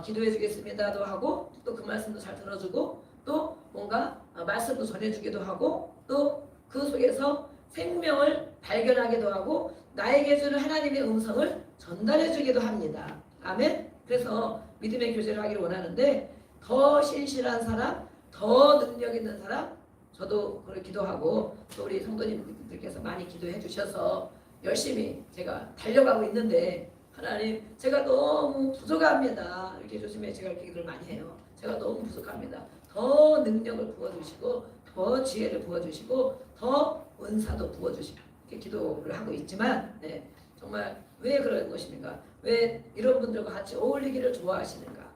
기도해 주겠습니다도 하고 또 그 말씀도 잘 들어주고 또 뭔가 말씀도 전해주기도 하고 또 그 속에서 생명을 발견하기도 하고 나에게 주는 하나님의 음성을 전달해 주기도 합니다. 아멘. 그래서 믿음의 교제를 하기를 원하는데 더 신실한 사람, 더 능력 있는 사람, 저도 그걸 기도하고 또 우리 성도님들께서 많이 기도해 주셔서 열심히 제가 달려가고 있는데 하나님 제가 너무 부족합니다. 이렇게 요즘에 제가 이렇게 기도를 많이 해요. 제가 너무 부족합니다. 더 능력을 부어주시고 더 지혜를 부어주시고 더 은사도 부어주시고 이렇게 기도를 하고 있지만 네, 정말 왜 그런 것입니까? 왜 이런 분들과 같이 어울리기를 좋아하시는가?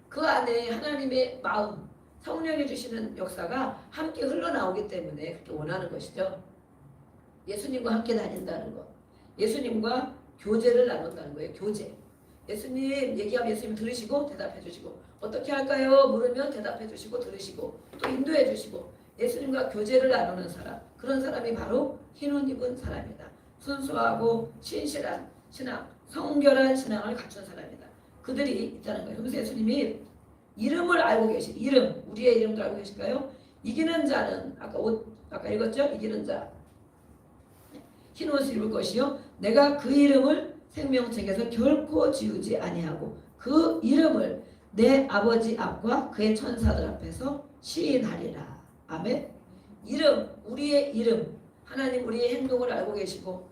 그 안에 하나님의 마음, 성령이 주시는 역사가 함께 흘러나오기 때문에 그렇게 원하는 것이죠. 예수님과 함께 다닌다는 것, 예수님과 교제를 나눈다는 거예요. 교제. 예수님 얘기하면 예수님 들으시고 대답해 주시고 어떻게 할까요? 물으면 대답해 주시고 들으시고 또 인도해 주시고 예수님과 교제를 나누는 사람, 그런 사람이 바로 흰옷 입은 사람이다. 순수하고 신실한 신앙, 성결한 신앙을 갖춘 사람이다. 그들이 있다는 거예요. 그래서 예수님이 이름을 알고 계신 이름, 우리의 이름도 알고 계실까요? 이기는 자는 아까 읽었죠? 이기는 자 흰옷을 입을 것이요 내가 그 이름을 생명책에서 결코 지우지 아니하고 그 이름을 내 아버지 앞과 그의 천사들 앞에서 시인하리라. 아멘. 이름, 우리의 이름, 하나님 우리의 행동을 알고 계시고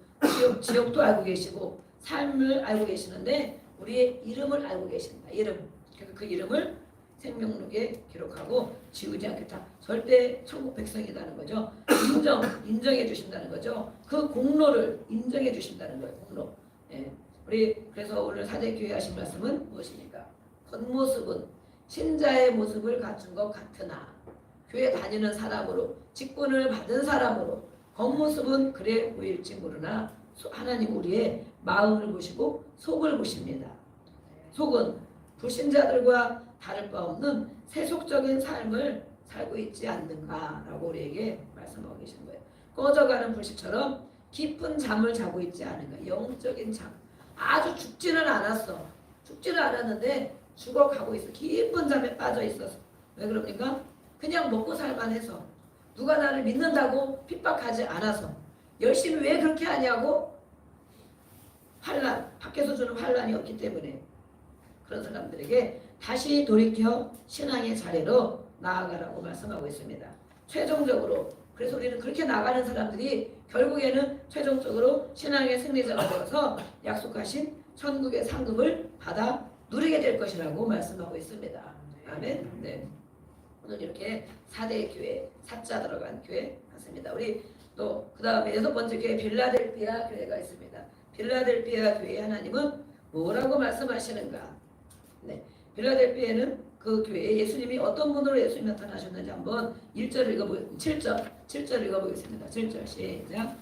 지역도 알고 계시고 삶을 알고 계시는데 우리의 이름을 알고 계신다. 이름. 그래서 그 이름을 생명록에 기록하고 지우지 않겠다. 절대 천국 백성이라는 거죠. 인정해 주신다는 거죠. 그 공로를 인정해 주신다는 거예요. 공로. 예. 우리 그래서 오늘 사대교회 하신 말씀은 무엇입니까? 겉모습은 신자의 모습을 갖춘 것 같으나 교회 다니는 사람으로 직분을 받은 사람으로 겉모습은 그래 보일지 모르나 하나님 우리의 마음을 보시고 속을 보십니다. 속은 불신자들과 다를 바 없는 세속적인 삶을 살고 있지 않는가라고 우리에게 말씀하고 계신 거예요. 꺼져가는 불씨처럼 깊은 잠을 자고 있지 않은가. 영적인 잠. 아주 죽지는 않았어. 죽지는 않았는데 죽어가고 있어. 깊은 잠에 빠져 있었어. 왜 그럽니까? 그냥 먹고 살만해서. 누가 나를 믿는다고 핍박하지 않아서. 열심히 왜 그렇게 하냐고? 환난, 밖에서 주는 환난이 없기 때문에. 그런 사람들에게 다시 돌이켜 신앙의 자리로 나아가라고 말씀하고 있습니다. 최종적으로 그래서 우리는 그렇게 나가는 사람들이 결국에는 최종적으로 신앙의 승리자가 되어서 약속하신 천국의 상급을 받아 누리게 될 것이라고 말씀하고 있습니다. 아멘. 네. 오늘 이렇게 4대 교회, 사자 들어간 교회 같습니다. 우리 또 그 다음에 6번째 교회 빌라델피아 교회가 있습니다. 빌라델피아 교회 하나님은 뭐라고 말씀하시는가? 네. 빌라델피아는 그 교회에 예수님이 어떤 분으로 예수님 나타나셨는지 한번 1절 읽어보겠습니다. 7절 읽어보겠습니다. 7절 시작.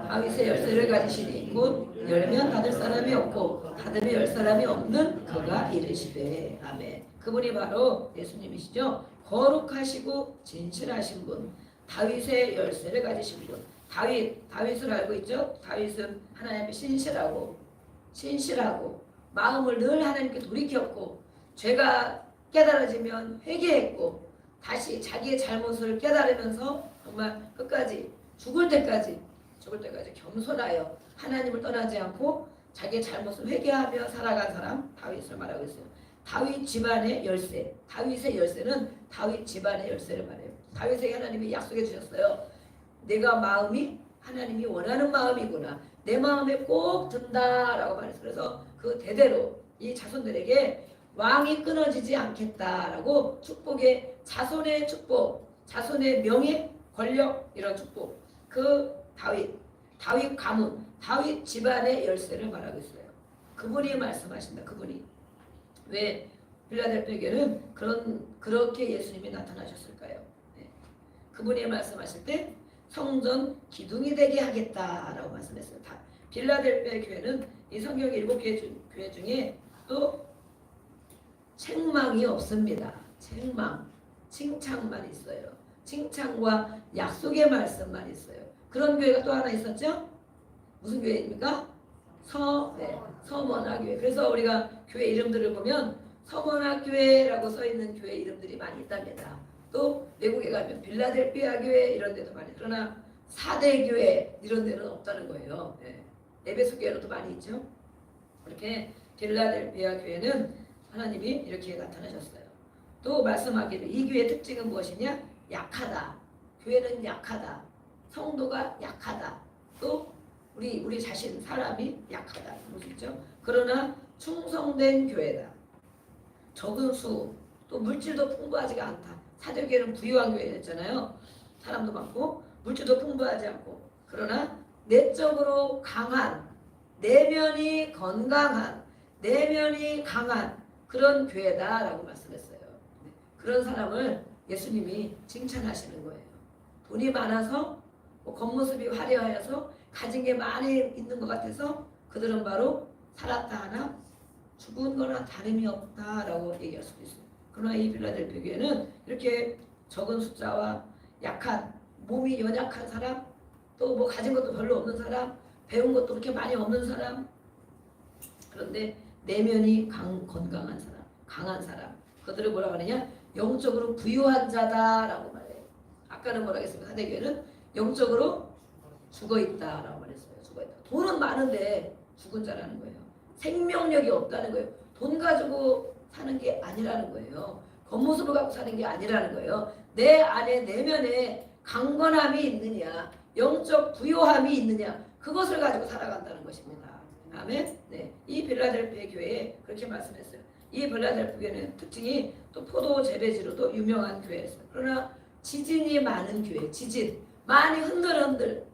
다윗의 열쇠를 가지시니 곧 열면 닫을 사람이 없고 닫으면 열 사람이 없는 그가 이르시되. 아멘. 그분이 바로 예수님이시죠. 거룩하시고 진실하신 분, 다윗의 열쇠를 가지신 분. 다윗을 알고 있죠. 다윗은 하나님의 신실하고 마음을 늘 하나님께 돌이켰고 죄가 깨달아지면 회개했고 다시 자기의 잘못을 깨달으면서 정말 끝까지 죽을 때까지 겸손하여 하나님을 떠나지 않고 자기의 잘못을 회개하며 살아간 사람 다윗을 말하고 있어요. 다윗 집안의 열쇠, 다윗의 열쇠는 다윗 집안의 열쇠를 말해요. 다윗에게 하나님이 약속해 주셨어요. 내가 마음이 하나님이 원하는 마음이구나. 내 마음에 꼭 든다라고 말했어요. 그래서 그 대대로 이 자손들에게 왕이 끊어지지 않겠다라고 축복의 자손의 축복, 자손의 명예, 권력 이런 축복. 그 다윗 가문, 다윗 집안의 열쇠를 말하고 있어요. 그분이 말씀하신다. 그분이 왜 빌라델피아에는 그렇게 예수님이 나타나셨을까요? 네. 그분이 말씀하실 때 성전 기둥이 되게 하겠다라고 말씀했어요. 빌라델피아 교회는 이 성경 7개 교회 중에 또 책망이 없습니다. 책망, 칭찬만 있어요. 칭찬과 약속의 말씀만 있어요. 그런 교회가 또 하나 있었죠? 무슨 교회입니까? 서머나 교회. 그래서 우리가 교회 이름들을 보면 서머나 교회라고 써 있는 교회 이름들이 많이 있답니다. 또 외국에 가면 빌라델피아 교회 이런 데도 많이. 그러나 4대 교회 이런 데는 없다는 거예요. 네. 에베소 교회로도 많이 있죠. 이렇게 빌라델피아 교회는 하나님이 이렇게 나타나셨어요. 또 말씀하기를 이 교회의 특징은 무엇이냐? 약하다. 교회는 약하다. 성도가 약하다. 또 우리 자신 사람이 약하다. 무슨 있죠? 그러나 충성된 교회다. 적은 수, 또 물질도 풍부하지가 않다. 사도교회는 부유한 교회였잖아요. 사람도 많고 물질도 풍부하지 않고 그러나 내적으로 강한, 내면이 건강한, 내면이 강한 그런 교회다라고 말씀했어요. 그런 사람을 예수님이 칭찬하시는 거예요. 돈이 많아서 겉모습이 화려하여서 가진 게 많이 있는 것 같아서 그들은 바로 살았다 하나 죽은 거나 다름이 없다라고 얘기할 수도 있어요. 그러나 이 빌라델피아 교회는 이렇게 적은 숫자와 약한 몸이 연약한 사람, 또 뭐 가진 것도 별로 없는 사람, 배운 것도 그렇게 많이 없는 사람, 그런데 내면이 건강한 사람, 강한 사람, 그들을 뭐라고 하느냐? 영적으로 부유한 자다라고 말해요. 아까는 뭐라고 했습니까? 사대교회는 영적으로 죽어있다라고 말했어요. 죽어있다. 돈은 많은데 죽은 자라는 거예요. 생명력이 없다는 거예요. 돈 가지고 사는 게 아니라는 거예요. 겉모습을 갖고 사는 게 아니라는 거예요. 내 안에 내면에 강건함이 있느냐, 영적 부요함이 있느냐, 그것을 가지고 살아간다는 것입니다. 아멘. 네, 이 빌라델피아 교회에 그렇게 말씀했어요. 이 빌라델피아 교회는 특징이 또 포도 재배지로도 유명한 교회였어요. 그러나 지진이 많은 교회, 지진 많이 흔들.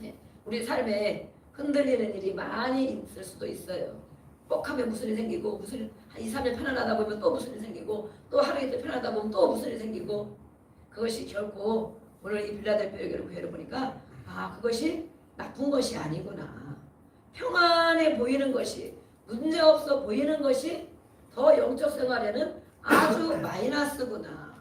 네, 우리 삶에 흔들리는 일이 많이 있을 수도 있어요. 뻑 하면 무슨 일이 생기고 무슨 한 2, 3일 편안하다 보면 또 무슨 일이 생기고 또 하루 이틀 편안하다 보면 또 무슨 일이 생기고 그것이 결코 오늘 이 빌라델피아 교회를 보니까 그것이 나쁜 것이 아니구나. 평안해 보이는 것이 문제없어 보이는 것이 더 영적 생활에는 아주 마이너스구나.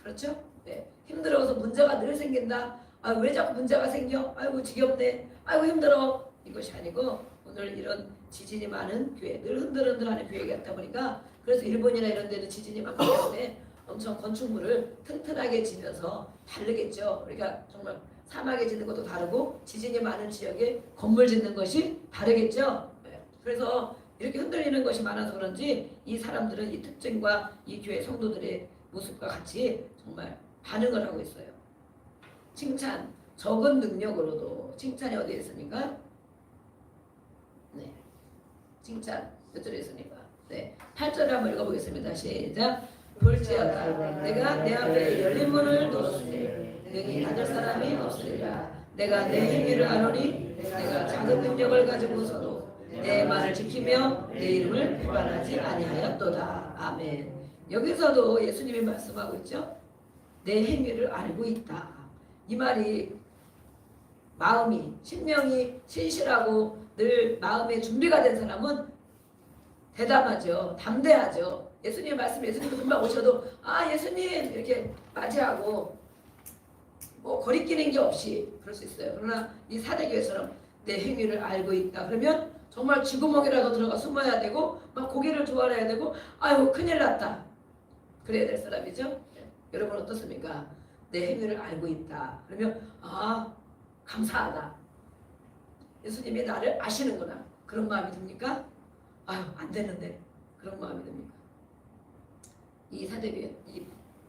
그렇죠? 네. 힘들어서 문제가 늘 생긴다. 아, 왜 자꾸 문제가 생겨? 아이고 지겹네. 아이고 힘들어. 이것이 아니고 오늘 이런 지진이 많은 교회, 늘 흔들흔들하는 교회가 있다 보니까 그래서 일본이나 이런 데는 지진이 많기 때문에 엄청 건축물을 튼튼하게 지면서 다르겠죠. 그러니까 정말 사막에 짓는 것도 다르고 지진이 많은 지역에 건물 짓는 것이 다르겠죠. 네. 그래서 이렇게 흔들리는 것이 많아서 그런지 이 사람들은 이 특징과 이 교회 성도들의 모습과 같이 정말 반응을 하고 있어요. 칭찬, 적은 능력으로도 칭찬이 어디에 있습니까? 네, 칭찬 몇 절에 있습니까? 네, 8절을 한번 읽어보겠습니다. 시작. 볼지어다 내가 내 앞에 열린 문을 두었으니 능히 닫을 사람이 없으리라. 내가 내 행위를 아노니 내가 작은 능력을 가지고서도 내 말을 지키며 내 이름을 배반하지 아니하였도다. 아멘. 여기서도 예수님이 말씀하고 있죠. 내 행위를 알고 있다. 이 말이 마음이 신명이 신실하고 늘 마음의 준비가 된 사람은 대담하죠. 담대하죠. 예수님의 말씀 예수님도 금방 오셔도 아 예수님 이렇게 맞이하고 뭐 거리끼는 게 없이 그럴 수 있어요. 그러나 이 사대교회처럼 내 행위를 알고 있다. 그러면 정말 쥐구멍이라도 들어가 숨어야 되고 막 고개를 조아려야 되고 아유 큰일 났다. 그래야 될 사람이죠. 네. 여러분 어떻습니까? 내 행위를 알고 있다. 그러면 아 감사하다. 예수님이 나를 아시는구나. 그런 마음이 듭니까? 아유 안 되는데 그런 마음이 듭니까? 이 사대교회, 이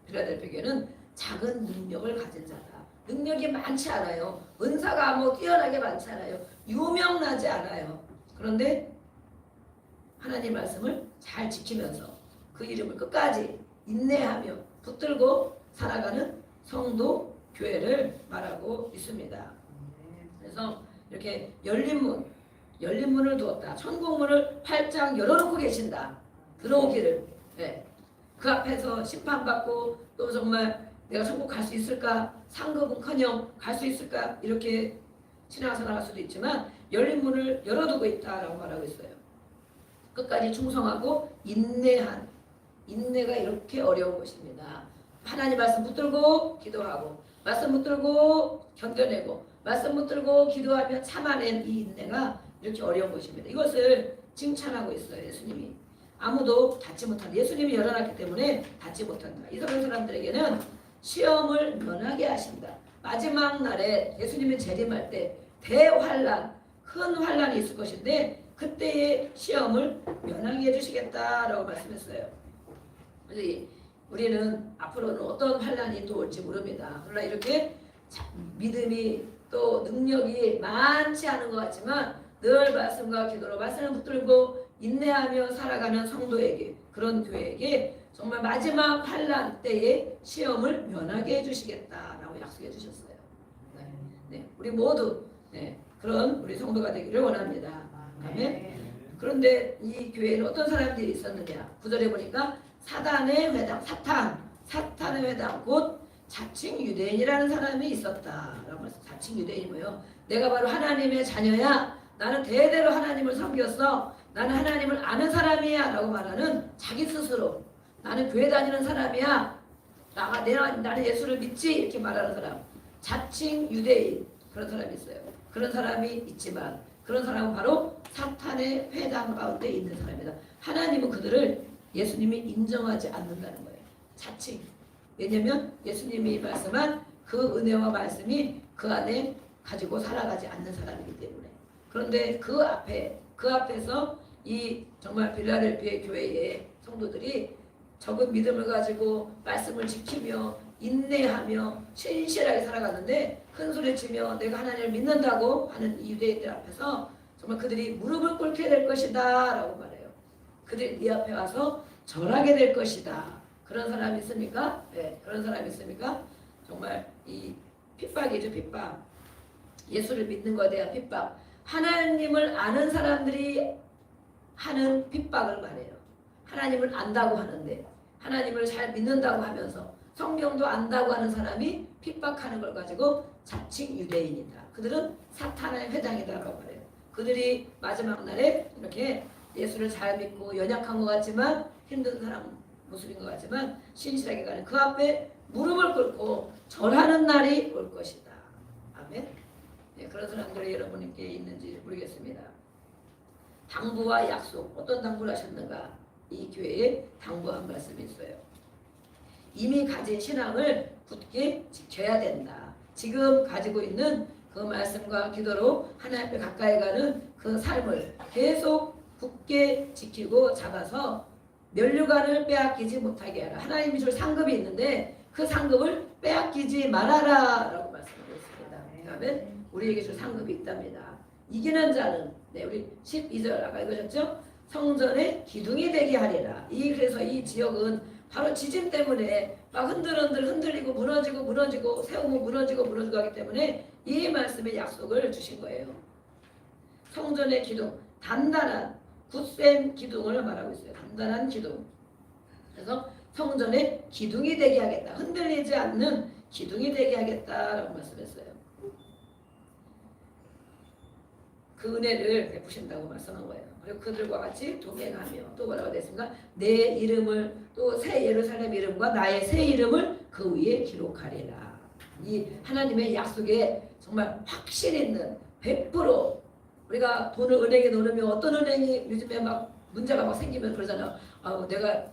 필라델피아 교회는 작은 능력을 가진 자다. 능력이 많지 않아요. 은사가 뭐 뛰어나게 많지 않아요. 유명나지 않아요. 그런데 하나님 말씀을 잘 지키면서 그 이름을 끝까지 인내하며 붙들고 살아가는 성도 교회를 말하고 있습니다. 그래서 이렇게 열린 문을 두었다. 천국문을 활짝 열어놓고 계신다. 들어오기를. 네. 그 앞에서 심판받고 또 정말 내가 천국 갈 수 있을까? 상급은커녕 갈 수 있을까? 이렇게 신앙생활 할 수도 있지만 열린 문을 열어두고 있다라고 말하고 있어요. 끝까지 충성하고 인내가 이렇게 어려운 것입니다. 하나님 말씀 붙들고 기도하고 말씀 붙들고 견뎌내고 말씀 붙들고 기도하며 참아낸 이 인내가 이렇게 어려운 것입니다. 이것을 칭찬하고 있어요. 예수님이. 아무도 닫지 못한다. 예수님이 열어놨기 때문에 닫지 못한다. 이런 사람들에게는 시험을 면하게 하신다. 마지막 날에 예수님이 재림할 때 대환란, 큰 환란이 있을 것인데 그때의 시험을 면하게 해주시겠다라고 말씀했어요. 그래서 우리는 앞으로는 어떤 환란이 또 올지 모릅니다. 그러나 이렇게 믿음이 또 능력이 많지 않은 것 같지만 늘 말씀과 기도로 말씀을 붙들고 인내하며 살아가는 성도에게 그런 교회에게 정말 마지막 환란 때의 시험을 면하게 해주시겠다라고 약속해 주셨어요. 네, 우리 모두 그런 우리 성도가 되기를 원합니다. 아멘. 그런데 이 교회에는 어떤 사람들이 있었느냐? 9절에 보니까 사단의 회당, 사탄의 회당 곧 자칭 유대인이라는 사람이 있었다라고 말씀. 자칭 유대인이 뭐예요? 내가 바로 하나님의 자녀야. 나는 대대로 하나님을 섬겼어. 나는 하나님을 아는 사람이야 라고 말하는 자기 스스로 나는 교회 다니는 사람이야. 나는 예수를 믿지 이렇게 말하는 사람. 자칭 유대인 그런 사람이 있어요. 그런 사람이 있지만 그런 사람은 바로 사탄의 회당 가운데 있는 사람이다. 하나님은 그들을 예수님이 인정하지 않는다는 거예요. 자칭. 왜냐하면 예수님이 말씀한 그 은혜와 말씀이 그 안에 가지고 살아가지 않는 사람이기 때문에. 그런데 그 앞에서 이 정말 필라델피아 교회의 성도들이 적은 믿음을 가지고 말씀을 지키며 인내하며 신실하게 살아가는데 큰 소리치며 내가 하나님을 믿는다고 하는 이 유대인들 앞에서 정말 그들이 무릎을 꿇게 될 것이다 라고 말해요. 그들이 네 앞에 와서 절하게 될 것이다. 그런 사람이 있습니까? 네, 그런 사람이 있습니까? 정말 이 핍박이죠, 핍박. 예수를 믿는 것에 대한 핍박. 하나님을 아는 사람들이 하는 핍박을 말해요. 하나님을 안다고 하는데 하나님을 잘 믿는다고 하면서 성경도 안다고 하는 사람이 핍박하는 걸 가지고 자칭 유대인이다. 그들은 사탄의 회당이다라고 말해요. 그들이 마지막 날에 이렇게 예수를 잘 믿고 연약한 것 같지만 힘든 사람 모습인 것 같지만 신실하게 가는 그 앞에 무릎을 꿇고 절하는 날이 올 것이다. 아멘. 네, 그런 사람들이 여러분께 있는지 모르겠습니다. 당부와 약속, 어떤 당부를 하셨는가? 이 교회에 당부한 말씀이 있어요. 이미 가진 신앙을 굳게 지켜야 된다. 지금 가지고 있는 그 말씀과 기도로 하나님 앞에 가까이 가는 그 삶을 계속 굳게 지키고 잡아서 면류관을 빼앗기지 못하게 하라. 하나님이 줄 상급이 있는데 그 상급을 빼앗기지 말아라 라고 말씀하고 있습니다. 그러면 우리에게 줄 상급이 있답니다. 이기는 자는 우리 12절 아까 읽으셨죠? 성전의 기둥이 되게 하리라. 그래서 이 지역은 바로 지진 때문에 막 흔들리고 무너지고 세우고 무너지고 하기 때문에 이 말씀의 약속을 주신 거예요. 성전의 기둥, 단단한 굳센 기둥을 말하고 있어요. 단단한 기둥. 그래서 성전의 기둥이 되게 하겠다. 흔들리지 않는 기둥이 되게 하겠다라고 말씀했어요. 그 은혜를 베푸신다고 말씀한 거예요. 그리고 그들과 같이 동행하며 또 뭐라고 됐습니까? 내 이름을 또 새 예루살렘 이름과 나의 새 이름을 그 위에 기록하리라. 이 하나님의 약속에 정말 확신 있는 100% 우리가 돈을 은행에 넣으면 어떤 은행이 요즘에 막 문제가 막 생기면 그러잖아요. 내가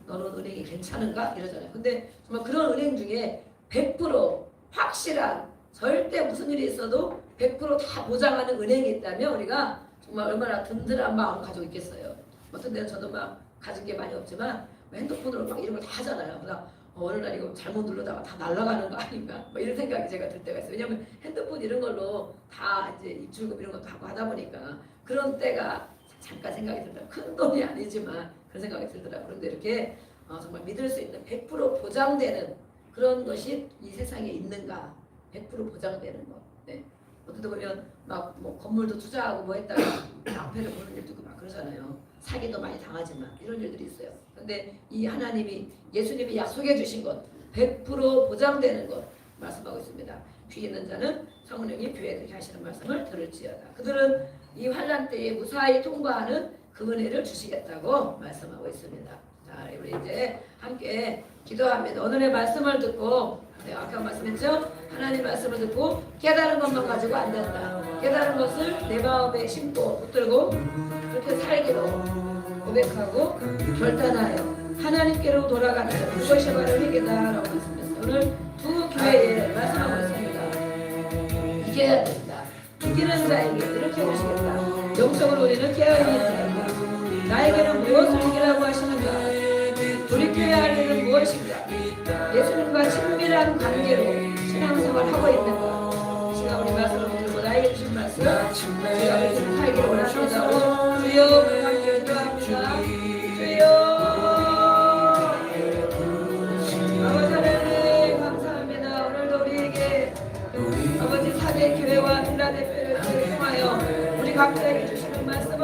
너는 은행이 괜찮은가? 이러잖아요. 근데 정말 그런 은행 중에 100% 확실한 절대 무슨 일이 있어도 100%다 보장하는 은행이 있다면 우리가 정말 얼마나 든든한 마음을 가지고 있겠어요. 어떤 데는 저도 막 가진 게 많이 없지만 핸드폰으로 막 이런 걸 다 하잖아요. 그래서 어느 날 이거 잘못 누르다가 다 날아가는 거 아닌가? 뭐 이런 생각이 제가 들 때가 있어요. 왜냐하면 핸드폰 이런 걸로 다 이제 입출금 이런 것도 하고 하다 보니까 그런 때가 잠깐 생각이 들더라고요. 큰 돈이 아니지만 그런 생각이 들더라고요. 그런데 이렇게 정말 믿을 수 있는 100% 보장되는 그런 것이 이 세상에 있는가? 100% 보장되는 것. 네. 어떻게 보면 막 뭐 건물도 투자하고 뭐 했다가 낭패를 보는 일도 있고 막 그러잖아요. 사기도 많이 당하지만 이런 일들이 있어요. 그런데 이 하나님이 예수님이 약속해 주신 것 100% 보장되는 것 말씀하고 있습니다. 귀 있는 자는 성령이 교회에게 하시는 말씀을 들을지어다. 그들은 이 환난 때에 무사히 통과하는 그 은혜를 주시겠다고 말씀하고 있습니다. 자, 우리 이제 함께 기도합니다. 오늘의 말씀을 듣고 아까 말씀했죠? 하나님 말씀을 듣고 깨달은 것만 가지고 안 된다. 깨달은 것을 내 마음에 심고 붙들고 그렇게 살기로 고백하고 결단하여 하나님께로 돌아가는 그것이 바로 회개다라고 말씀했어요. 오늘 두 교회에 말씀하고 있습니다. 이겨야 된다. 이기는 자에게 이렇게 해주시겠다. 영적으로 우리는 깨어있는 자이다. 나에게는 무엇을 이기라고 하시는가? 돌이켜야 할 일은 무엇인가? 예수님과 친밀한 관계로 신앙생활을 하고 있는 것. 시간 우리 말씀을 들고 나에게 주신 말씀 제가 그렇게 살기를 원합니다. 주여 함께 기도합니다. 주여 아버지 하나님 감사합니다. 오늘도 우리에게 아버지 사대 교회와 필라델피아를 통하여 우리 각자에게